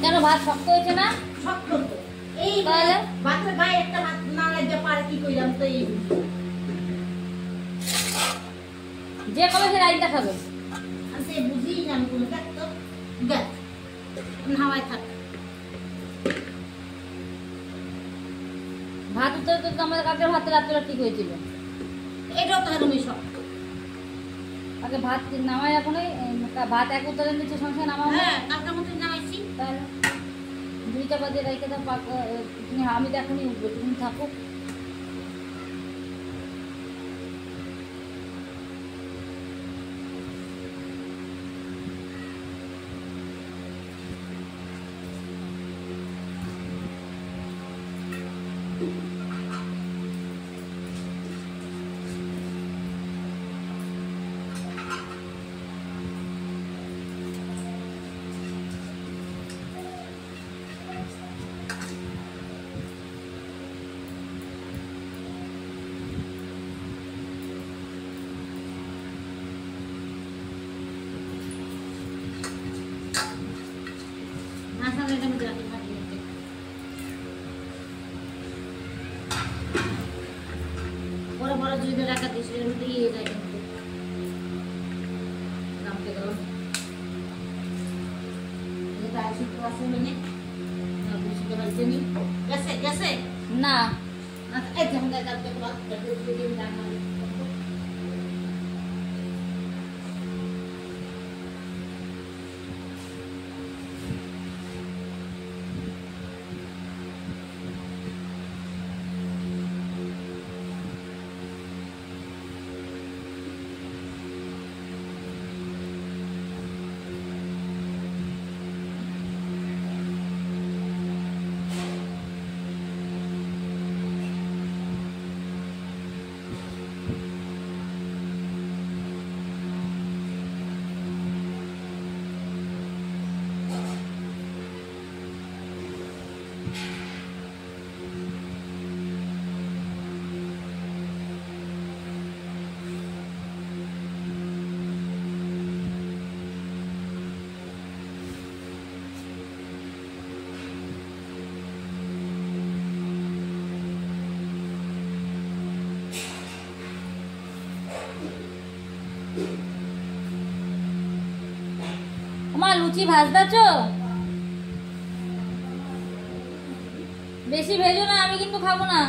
কেন ভাত শক্ত হয়েছে না? শক্ত তো এই ভাতের গায়ে একটা ভাত না লাগে পারে কি কইলাম তো এই যে কবে সে রাইটা খাবে আমি সে বুঝি না কোন দেখ তো দেখ হাওয়ায় থাক ভাত উত্তর তো আমাদের কালকে ভাতে রাত্রে ঠিক হয়েছিল। এটাও তো এরকমই শক্ত। আগে ভাত নামাই এখনই ভাত এক উত্তরের নিচে সংসার নামাবো। হ্যাঁ কালকে মতো নামাইছি তাহলে দুইটা বাজে রেখে দাও তুমি আমি তো এখনই উঠবো তুমি থাকো। বড় বড় জুইতে রাখা দিয়েছিল এর মধ্যে ইয়ে যায় কিন্তু গামকে গেল এটা আসি তো আছে মানে না বুঝি তো বলতে নি গেছে গেছে না আচ্ছা এই যেমন দাও কালকে বাদ করে দিয়ে দাও আমার লুচি ভাজদাছো বেশি ভেজো না আমি কিন্তু খাবো না।